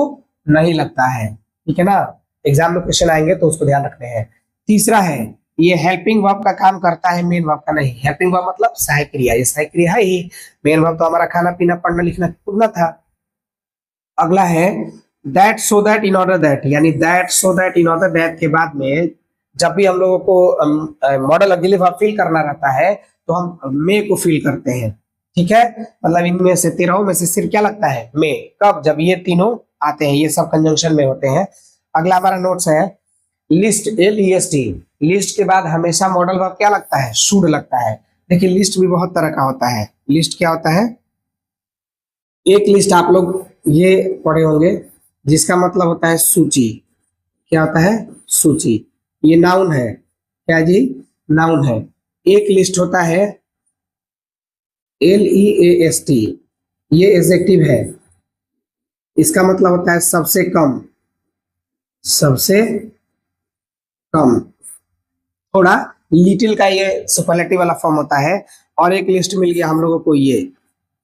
नहीं लगता है, ठीक है ना। एग्जाम में क्वेश्चन आएंगे तो उसको ध्यान रखने हैं। तीसरा है ये हेल्पिंग वर्ब का काम करता है, मेन वर्ब का नहीं। हेल्पिंग वर्ब मतलब सहायक क्रिया, ये सहायक क्रिया है ही। मेन वर्ब तो हमारा खाना पीना, पढ़ना लिखना, कूदना था। अगला है that, so that, in order that, यानी that, so that, in order that के बाद में जब भी हम लोगों को मॉडल ऑक्सिलरी वर्ब फिल करना रहता है तो हम मे को फिल करते हैं, ठीक है। मतलब इनमें से 13 में से सिर्फ क्या लगता है, मे। कब, जब ये तीनों आते हैं, ये सब कंजंक्शन में होते हैं। अगला हमारा नोट्स है लिस्ट, LEST। लिस्ट के बाद हमेशा मॉडल वर्ब क्या लगता है, शुड लगता है। देखिए लिस्ट भी बहुत तरह का होता है। लिस्ट क्या होता है, एक लिस्ट आप लोग ये पढ़े होंगे जिसका मतलब होता है सूची। क्या होता है, सूची। ये नाउन है, क्या जी, नाउन है। एक लिस्ट होता है LEAST, ये एडजेक्टिव है। इसका मतलब होता है सबसे कम, सबसे कम। थोड़ा लिटिल का ये सुपरलेटिव वाला फॉर्म होता है। और एक लिस्ट मिल गया हम लोगों को, ये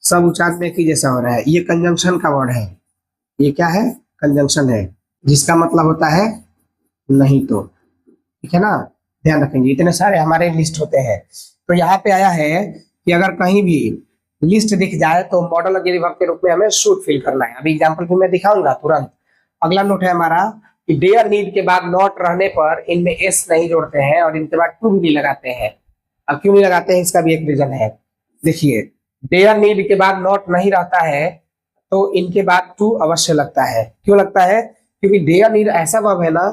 सब उच्चारण में की जैसा हो रहा है, ये कंजंक्शन का वर्ड है। ये क्या है, कंजंक्शन है, जिसका मतलब होता है नहीं तो, ठीक है ना। ध्यान रखेंगे, इतने सारे हमारे लिस्ट होते हैं। तो यहाँ पे आया है कि अगर कहीं भी लिस्ट दिख जाए तो मॉडल ऑक्सिलरी वर्ब के रूप में हमें शुड फिल करना है। अभी एग्जांपल भी मैं दिखाऊंगा तुरंत। अगला नोट है हमारा कि डेयर नीड के बाद नॉट रहने पर इनमें एस नहीं जोड़ते हैं और इनके बाद टू भी नहीं लगाते हैं। अब क्यों नहीं लगाते हैं, इसका भी एक रीजन है। देखिए डेयर नीड के बाद नॉट नहीं रहता है तो इनके बाद टू अवश्य लगता है। क्यों लगता है, क्योंकि डेयर नीड ऐसा वर्ब है ना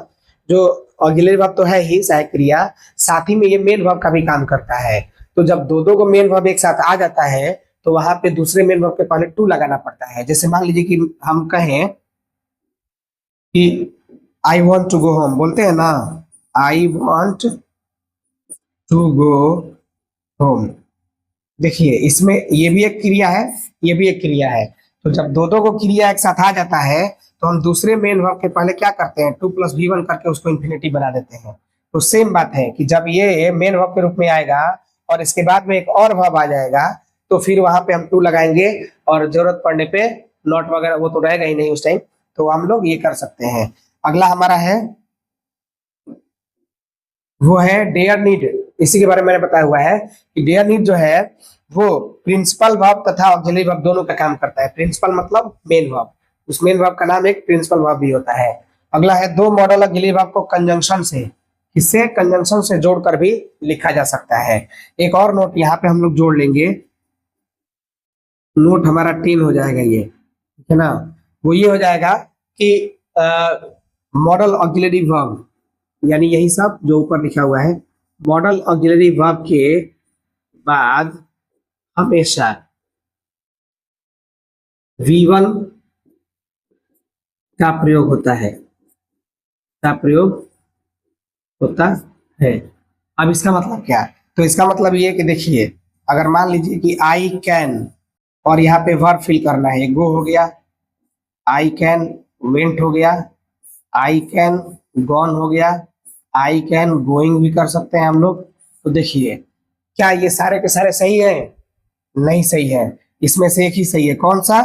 जो ऑक्सिलरी वर्ब तो है ही, सहायक क्रिया, साथ ही में ये मेन वर्ब का भी काम करता है। तो जब दो दो को मेन वर्ब एक साथ आ जाता है तो वहां पे दूसरे मेन वर्ब के पहले टू लगाना पड़ता है। जैसे मान लीजिए कि हम कहें कि I want to go home, बोलते हैं ना, I want to go home. देखिए इसमें ये भी एक क्रिया है, ये भी एक क्रिया है। तो जब दो दो को क्रिया एक साथ आ जाता है तो हम दूसरे मेन वर्ब के पहले क्या करते हैं, 2 + V1 करके उसको इन्फिनिटी बना देते हैं। तो सेम बात है कि जब ये मेन वर्ब के रूप में आएगा और इसके बाद में एक और वर्ब आ जाएगा तो फिर वहां पे हम टू लगाएंगे और जरूरत पड़ने पे नॉट वगैरह वो तो रहेगा ही नहीं उस टाइम, तो हम लोग ये कर सकते हैं। अगला हमारा है वो है डेयर नीड। इसी के बारे में मैंने बताया हुआ है कि डेयर नीड जो है वो प्रिंसिपल वर्ब तथा ऑक्सिलरी वर्ब दोनों का काम करता है। प्रिंसिपल मतलब मेन वर्ब, उस मेन वर्ब का नाम एक प्रिंसिपल वर्ब भी होता है। अगला है दो मॉडल ऑक्सिलरी वर्ब को कंजंक्शन से, किससे, कंजंक्शन से जोड़कर भी लिखा जा सकता है। एक और नोट यहाँ पे हम लोग जोड़ लेंगे, नोट हमारा 10 हो जाएगा ये, ठीक है ना। वो ये हो जाएगा कि मॉडल ऑक्सिलरी वर्ब, यानी यही सब जो ऊपर लिखा हुआ है, मॉडल ऑक्सिलरी वर्ब के बाद हमेशा V1 का प्रयोग होता है, का प्रयोग होता है। अब इसका मतलब क्या है? तो इसका मतलब ये कि देखिए, अगर मान लीजिए कि आई कैन और यहाँ पे वर्ब फिल करना है, गो हो गया, आई कैन वेंट हो गया, आई कैन गॉन हो गया, आई कैन गोइंग भी कर सकते हैं हम लोग। तो देखिए, क्या ये सारे के सारे सही है? नहीं सही है। इसमें से एक ही सही है, कौन सा?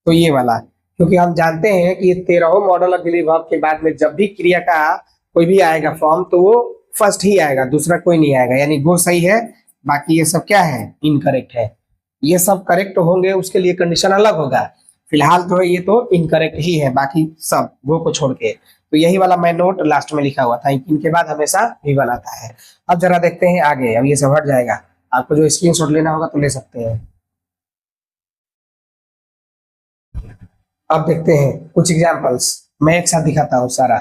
तो ये वाला। क्योंकि हम जानते हैं कि ये 13 मॉडल ऑक्सिलरी वर्ब के बाद में जब भी क्रिया का कोई भी आएगा फॉर्म, तो वो फर्स्ट ही आएगा, दूसरा कोई नहीं आएगा। यानी गो सही है, बाकी ये सब क्या है? इनकरेक्ट है। ये सब करेक्ट होंगे, उसके लिए कंडीशन अलग होगा। फिलहाल तो ये तो इनकरेक्ट ही है, बाकी सब गो को छोड़ के। तो यही वाला मैं नोट लास्ट में लिखा हुआ था, इनके बाद हमेशा भी बनाता है। अब जरा देखते हैं आगे। अब ये सब हट जाएगा, आपको जो स्क्रीनशॉट लेना होगा तो ले सकते हैं। अब देखते हैं कुछ एग्जांपल्स, मैं एक साथ दिखाता हूँ सारा।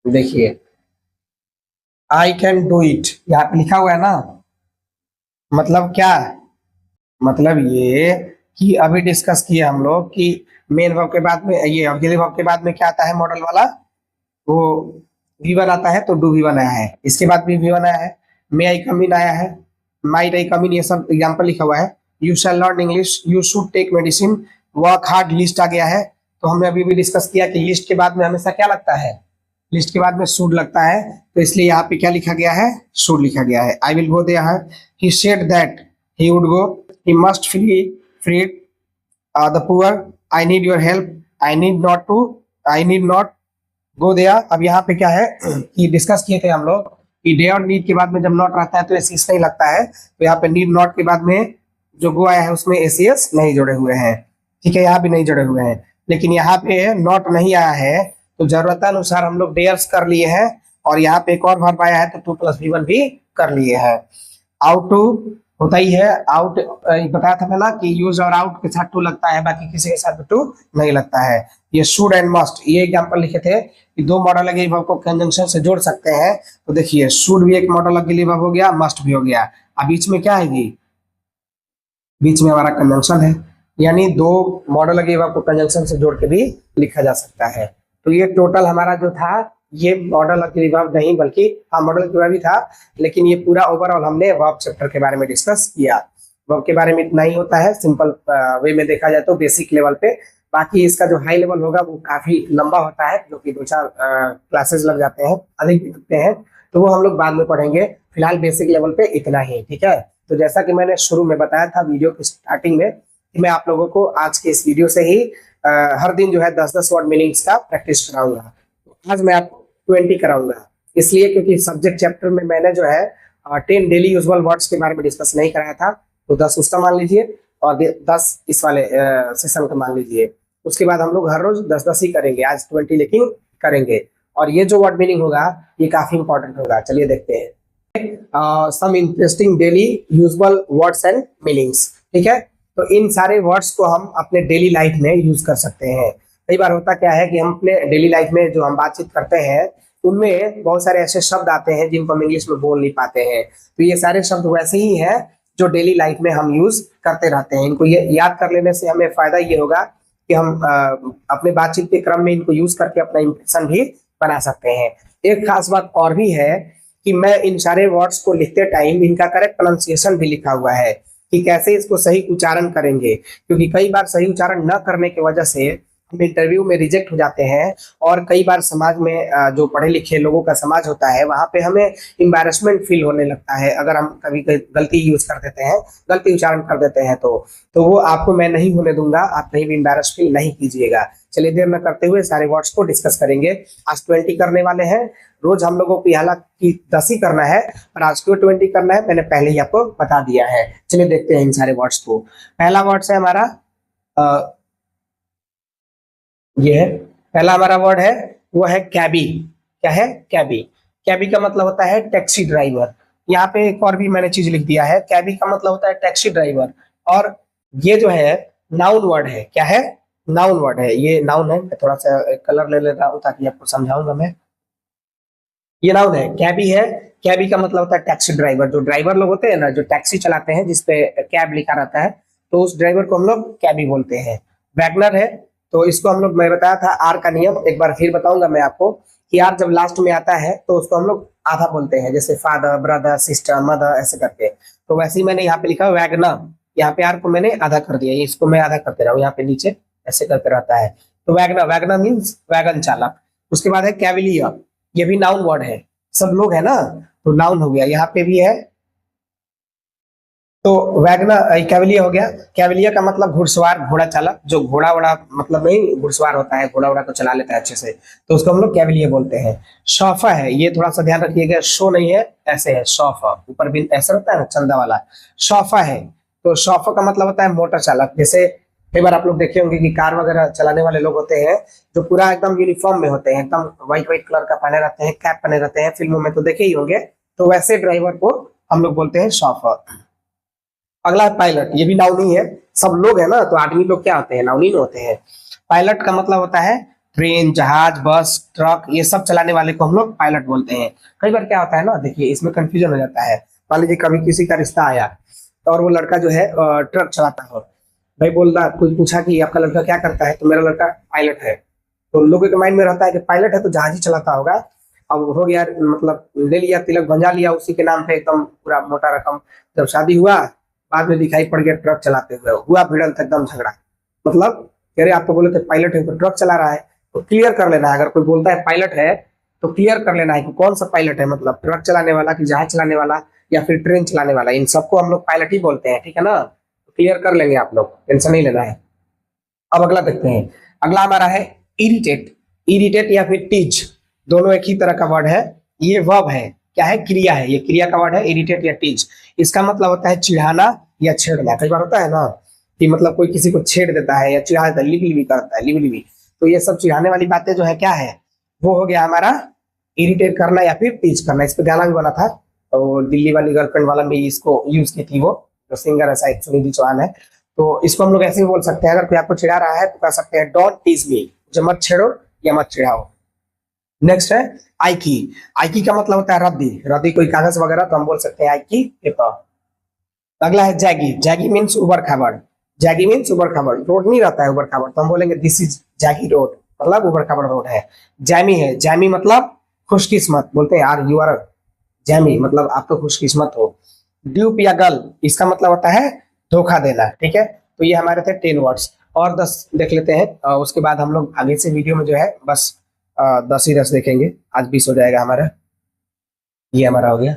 देखिए, आई कैन डू इट, यहाँ पे लिखा हुआ है ना। मतलब क्या? मतलब ये कि अभी डिस्कस किए हम लोग कि मेन वर्ब के बाद में, ये ऑक्सिलरी वर्ब के बाद में क्या आता है मॉडल वाला? वो V1 आता है, तो डू V1 आया है। इसके बाद भी V1 आया है। मे आई कम इन आया है, माइट आई कम इन, ये सब एग्जाम्पल लिखा हुआ है। You shall learn English, you should take medicine, work hard, list आ गया है। तो हमने अभी भी डिस्कस किया कि लिस्ट के बाद में हमेशा क्या लगता है? लिस्ट के बाद में शुड लगता है, तो इसलिए यहाँ पे क्या लिखा गया है? शुड लिखा गया है। I will go there, he said that he would go, he must free the poor, I need your help, I need not go there. अब यहाँ पे क्या है कि डिस्कस किए थे हम लोग कि डे और नीड के बाद में जब नॉट रहता है तो एसीएस नहीं लगता है। तो यहाँ पे नीड नॉट के बाद में जो गो आया है उसमें एसीएस नहीं जुड़े हुए हैं, ठीक है, यहाँ भी नहीं जुड़े हुए हैं। लेकिन यहाँ पे नॉट नहीं आया है, तो जरूरतानुसार हम लोग डेयर्स कर लिए हैं। और यहाँ पे एक और वर्ब आया है, तो 2 + V1 भी कर लिए हैं। आउट टू होता ही है, आउट बताया था ना कि यूज और आउट के साथ टू लगता है, बाकी किसी के साथ टू नहीं लगता है। ये शुड एंड मस्ट, ये एग्जांपल लिखे थे कि 2 मॉडल ऑक्सिलरी वर्ब को कंजंक्शन से जोड़ सकते हैं। तो देखिए, शुड भी एक मॉडल ऑक्सिलरी वर्ब हो गया, मस्ट भी हो गया। अब बीच में क्या आएगी? बीच में हमारा कंजंक्शन है, यानी 2 मॉडल ऑक्सिलरी वर्ब को कंजंक्शन से जोड़ के भी लिखा जा सकता है। तो ये टोटल हमारा जो था, ये मॉडल ऑक्सिलरी वर्ब नहीं बल्कि मॉडल ऑक्सिलरी वर्ब ही था। लेकिन ये पूरा ओवरऑल हमने वर्ब चैप्टर के बारे में डिस्कस किया। वर्ब के बारे में इतना ही होता है, सिंपल वे में देखा जाए तो बेसिक लेवल पे। बाकी इसका जो हाई लेवल होगा वो काफी लंबा होता है, जो कि 2-4 क्लासेस लग जाते हैं, अधिक भी लगते हैं, तो वो हम लोग बाद में पढ़ेंगे। फिलहाल बेसिक लेवल पे इतना ही, ठीक है। तो जैसा कि मैंने शुरू में बताया था वीडियो की स्टार्टिंग में, कि मैं आप लोगों को आज के इस वीडियो से ही हर दिन जो है 10-10 वर्ड मीनिंग्स का प्रैक्टिस कराऊंगा। आज मैं आपको 20 कराऊंगा, इसलिए क्योंकि सब्जेक्ट चैप्टर में मैंने जो है 10 डेली यूजुअल वर्ड्स के बारे में डिस्कस नहीं कराया था। तो 10 उसका मान लीजिए और 10 इस वाले सेशन का मान लीजिए। उसके बाद हम लोग हर रोज 10-10 ही करेंगे, आज 20 लेकिन करेंगे। और ये जो वर्ड मीनिंग होगा ये काफी इंपॉर्टेंट होगा। चलिए देखते हैं some interesting daily usual words and meanings, ठीक है। तो इन सारे वर्ड्स को हम अपने डेली लाइफ में यूज कर सकते हैं। कई बार होता क्या है कि हम अपने डेली लाइफ में जो हम बातचीत करते हैं उनमें बहुत सारे ऐसे शब्द आते हैं जिनको हम इंग्लिश में बोल नहीं पाते हैं। तो ये सारे शब्द वैसे ही हैं जो डेली लाइफ में हम यूज करते रहते हैं। इनको ये याद कर लेने से हमें फायदा ये होगा कि हम अपने बातचीत के क्रम में इनको यूज करके अपना इंप्रेशन भी बना सकते हैं। एक खास बात और भी है कि मैं इन सारे वर्ड्स को लिखते टाइम इनका करेक्ट प्रोनाउंसिएशन भी लिखा हुआ है कि कैसे इसको सही उच्चारण करेंगे, क्योंकि कई बार सही उच्चारण न करने की वजह से हम इंटरव्यू में रिजेक्ट हो जाते हैं। और कई बार समाज में जो पढ़े लिखे लोगों का समाज होता है वहां पे हमें एम्बैरेसमेंट फील होने लगता है अगर हम कभी गलती यूज कर देते हैं, गलती उच्चारण कर देते हैं। तो वो आपको मैं नहीं होने दूंगा, आप कहीं भी एम्बैरेस फील नहीं कीजिएगा। चलिए देर न करते हुए सारे वर्ड्स को डिस्कस करेंगे। आज 20 करने वाले हैं। रोज हम लोगों को हालांकि 10 ही करना है, पर आज क्यों 20 करना है मैंने पहले ही आपको बता दिया है। चलिए देखते हैं इन सारे वर्ड्स को। पहला वर्ड है हमारा ये है, पहला हमारा वर्ड है वो है कैबी। क्या है? कैबी। कैबी का मतलब होता है टैक्सी ड्राइवर। यहाँ पे एक और भी मैंने चीज लिख दिया है, कैबी का मतलब होता है टैक्सी ड्राइवर। और ये जो है नाउन वर्ड है। क्या है? नाउन वर्ड है, ये नाउन है। मैं थोड़ा सा कलर ले लेता हूँ ताकि आपको समझाऊंगा मैं। ये नाउन है। कैबी है, कैबी का मतलब होता है टैक्सी ड्राइवर। जो ड्राइवर लोग होते हैं ना, जो टैक्सी चलाते हैं जिसपे कैब लिखा रहता है, तो उस ड्राइवर को हम लोग कैबी बोलते हैं। वैगनर है, तो इसको हम लोग, मैं बताया था आर का नियम, एक बार फिर बताऊंगा मैं आपको कि आर जब लास्ट में आता है तो उसको हम लोग आधा बोलते हैं, जैसे फादर, ब्रदर, सिस्टर, मदर, ऐसे करके। तो वैसे ही मैंने यहाँ पे लिखा वैगनर, यहाँ पे आर को मैंने आधा कर दिया, इसको मैं आधा करते रहा हूँ, यहाँ पे नीचे ऐसे करते रहता है। तो वैगनर, वैगनर मीन्स वैगन चालक। उसके बाद है कैविलियर, ये भी नाउन वर्ड है, सब लोग है ना, तो नाउन हो गया। यहाँ पे भी है, तो वैगनर कैवलियर हो गया। कैवलियर का मतलब घुड़सवार, घोड़ा चालक, जो घोड़ा वोड़ा मतलब नहीं, घुड़सवार होता है, घोड़ा वोड़ा को चला लेता है अच्छे से, तो उसको हम लोग कैवलियर बोलते हैं। शौफा है, ये थोड़ा सा ध्यान रखिएगा, शो नहीं है, ऐसे है शौफा, ऊपर भी ऐसा होता है ना चंदा वाला। शौफा है, तो शौफा का मतलब होता है मोटर चालक। जैसे कई बार आप लोग देखे होंगे कि कार वगैरह चलाने वाले लोग होते हैं जो पूरा एकदम यूनिफॉर्म में होते हैं, एकदम व्हाइट व्हाइट कलर का पहने रहते हैं, कैप पहने रहते हैं, फिल्मों में तो देखे ही होंगे, तो वैसे ड्राइवर को हम लोग बोलते हैं शॉफर। अगला है पायलट, ये भी नाउन ही है, सब लोग है ना, तो आदमी लोग क्या होते हैं, नाउन ही होते हैं। पायलट का मतलब होता है ट्रेन, जहाज, बस, ट्रक, ये सब चलाने वाले को हम लोग पायलट बोलते हैं। कई बार क्या होता है ना, देखिए इसमें कंफ्यूजन हो जाता है। मान लीजिए कभी किसी का रिश्ता आया और वो लड़का जो है ट्रक चलाता हो, भाई बोल रहा, कुछ पूछा कि आपका लड़का क्या करता है, तो मेरा लड़का पायलट है। तो लोगों के माइंड में रहता है कि पायलट है तो जहाज ही चलाता होगा। अब हो गया, मतलब ले लिया, तिलक भंजा लिया उसी के नाम पे, एकदम पूरा मोटा रकम। जब शादी हुआ, बाद में दिखाई पड़ गया ट्रक चलाते हुए, हुआ भिड़ल था, एकदम झगड़ा। मतलब अरे आप तो बोले थे पायलट है तो ट्रक चला रहा है, तो क्लियर कर लेना है। अगर कोई बोलता है पायलट है तो क्लियर कर लेना है कि कौन सा पायलट है, मतलब ट्रक चलाने वाला कि जहाज चलाने वाला या फिर ट्रेन चलाने वाला, इन सबको हम लोग पायलट ही बोलते हैं, ठीक है ना। क्लियर कर लेंगे आप लोग, टेंशन नहीं लेना है। अब अगला देखते हैं। अगला हमारा है इरिटेट। इरिटेट या फिर टीज, दोनों एक ही तरह का वर्ड है। ये वर्ब है, क्या है, क्रिया है, ये क्रिया का वर्ड है इरिटेट या टीज। इसका मतलब होता है चिढ़ाना या छेड़ना। कई बार होता है ना कि मतलब कोई किसी को छेड़ देता है या चिढ़ा देता है, लिबी लिबी करता है, लिबी लिबी, तो ये सब चिढ़ाने वाली बातें जो है क्या है, वो हो गया हमारा इरिटेट करना या फिर टीज करना। इस पे गाना भी बना था, तो दिल्ली वाली गर्लफ्रेंड वाला में इसको यूज की थी, वो जो सिंगर है शायद सुनिधि चौहान है। तो इसको हम लोग ऐसे भी बोल सकते हैं, अगर कोई आपको चिढ़ा रहा है तो कह सकते हैं डोंट टीज मी, मुझे मत छेड़ो या मत चिढ़ाओ। नेक्स्ट है आईकी। आईकी का मतलब होता है रद्दी, रद्दी कोई कागज वगैरह, तो हम बोल सकते हैं आईकी पेपर। अगला है जैगी। जैगी मीन्स उबड़ खाबड़। जैगी मीन्स उबड़ खाबड़, रोड नहीं रहता है उबड़ खाबड़, तो हम बोलेंगे दिस इज जैगी रोड, मतलब उबड़ खाबड़ रोड है। जैमी है, जैमी मतलब खुशकिस्मत, बोलते हैं यार यू आर जैमी, मतलब आप तो खुशकिस्मत हो। ड्यूप या गल, इसका मतलब होता है धोखा देना, ठीक है। तो ये हमारे थे 10 वर्ड्स, और 10 देख लेते हैं, उसके बाद हम लोग आगे से वीडियो में जो है बस 10 ही 10 देखेंगे, आज 20 हो जाएगा हमारा। ये हमारा हो गया।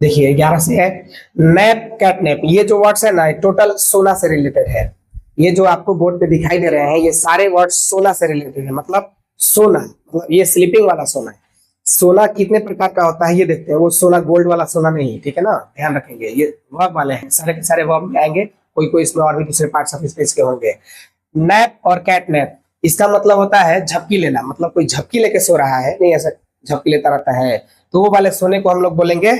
देखिए 11 से है नैप, कैटनैप। ये जो वर्ड्स है ना, टोटल सोना से रिलेटेड है। ये जो आपको बोर्ड पे दिखाई दे रहे हैं, ये सारे वर्ड्स सोना से रिलेटेड है। मतलब सोना, मतलब ये स्लीपिंग वाला सोना है। सोना कितने प्रकार का होता है ये देखते हैं, वो सोना गोल्ड वाला सोना नहीं, ठीक है ना, ध्यान रखेंगे। ये वर्ब वाले हैं, सारे के सारे वर्ब में आएंगे, कोई कोई इसमें और भी दूसरे पार्ट्स ऑफ स्पीच के होंगे। नैप और कैटनैप, इसका मतलब होता है झपकी लेना, मतलब कोई झपकी लेके सो रहा है, नहीं ऐसा झपकी लेता रहता है, तो वो वाले सोने को हम लोग बोलेंगे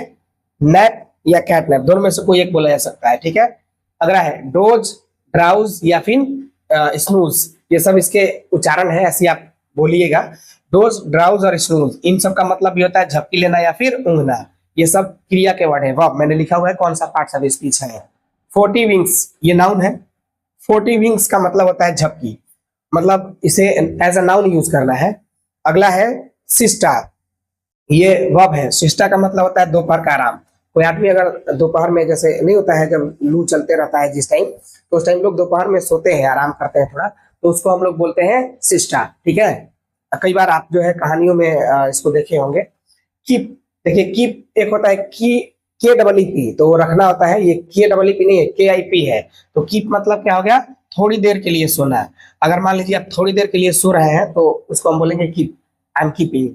नैप या कैटनैप, दोनों में से कोई एक बोला जा सकता है, ठीक है। अगला है डोज, ड्राउज या फिर स्नूज, ये सब इसके उच्चारण है, ऐसे आप बोलिएगा। डोज, ड्राउज और स्नूज, इन सब का मतलब भी होता है झपकी लेना या फिर ऊँघना। ये सब क्रिया के वर्ड है। वर्ब मैंने लिखा हुआ है कौन सा पार्ट ऑफ स्पीच है। 40 विंग्स, ये नाउन है। 40 विंग्स का मतलब होता है झपकी, मतलब इसे एज अ नाउन यूज करना है। अगला है सिस्टा, ये वर्ब है। सिस्टा का मतलब होता है दोपहर का आराम। कोई आदमी अगर दोपहर में, जैसे नहीं होता है जब लू चलते रहता है जिस टाइम, तो उस टाइम लोग दोपहर में सोते हैं, आराम करते हैं थोड़ा, तो उसको हम लोग बोलते हैं सिस्टा, ठीक है। कई बार आप जो है कहानियों में इसको देखे होंगे। कीप, देखिए कीप एक होता है की, के डबल ई पी, तो रखना होता है, ये के डबल ई पी नहीं है, के आई पी है। तो कीप मतलब क्या हो गया, थोड़ी देर के लिए सोना। अगर मान लीजिए आप थोड़ी देर के लिए सो रहे हैं तो उसको हम बोलेंगे कीप, आई एम कीपिंग।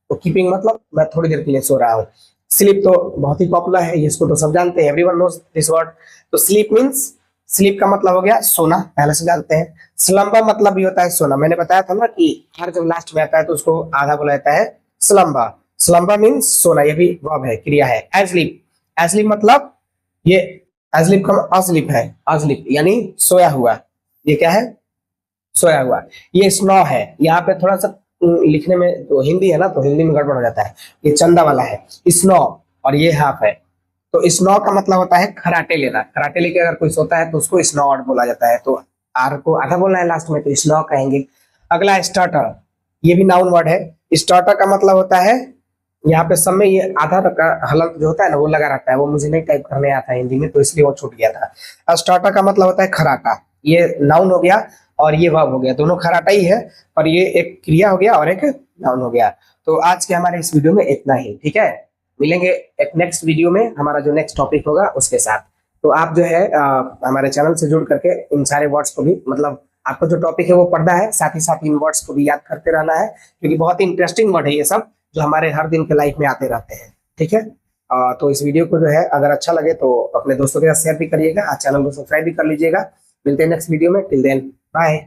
तो कीपिंग मतलब मैं थोड़ी देर के लिए सो रहा हूँ। स्लीप तो बहुत ही पॉपुलर है, इसको तो सब जानते हैं, एवरीवन नोस दिस वर्ड। तो स्लीप मींस, स्लीप का मतलब हो गया सोना, पहले से जानते हैं। स्लम्बर मतलब भी होता है सोना, मैंने बताया था ना कि हर जब लास्ट में आता है तो उसको आधा बोला जाता है स्लम्बर। स्लम्बर मींस सोना, ये भी वर्ब है, क्रिया है। एस्लीप, एस्लीप मतलब ये एस्लीप का अस्लीप है, अस्लीप यानी सोया हुआ, ये क्या है, सोया हुआ। ये स्नो है, यहाँ पे थोड़ा सा लिखने में तो हिंदी है ना, तो हिंदी में गड़बड़ हो जाता है। ये चंदा वाला है स्नो, और ये हाफ है। तो स्नो का मतलब होता है खराटे लेना। खराटे लेके अगर कोई सोता है तो उसको स्नॉट बोला जाता है। तो आर को आधा बोलना है लास्ट में, तो स्नो कहेंगे। अगला स्टार्टर, ये भी नाउन वर्ड है। स्टार्टर का मतलब होता है, यहाँ पे सब में ये आधा का हलंत जो होता है ना वो लगा रहता है, वो मुझे नहीं टाइप करने आता है हिंदी में, तो इसलिए वो छूट गया था। स्टार्टर का मतलब होता है खराटा। ये नाउन हो गया और ये वर्ब हो गया, दोनों खराटा ही है, पर ये एक क्रिया हो गया और एक नाउन हो गया। तो आज के हमारे इस वीडियो में इतना ही, ठीक है। मिलेंगे एक नेक्स्ट वीडियो में, हमारा जो नेक्स्ट टॉपिक होगा उसके साथ। तो आप जो है हमारे चैनल से जुड़ करके इन सारे वर्ड्स को भी, मतलब आपको जो टॉपिक है वो पढ़ना है, साथ ही साथ इन वर्ड्स को भी याद करते रहना है, क्योंकि बहुत ही इंटरेस्टिंग वर्ड है ये सब, जो हमारे हर दिन के लाइफ में आते रहते हैं, ठीक है। तो इस वीडियो को जो है अगर अच्छा लगे तो अपने दोस्तों के साथ शेयर भी करिएगा, चैनल को सब्सक्राइब भी कर लीजिएगा। मिलते हैं नेक्स्ट वीडियो में, टिल देन बाय।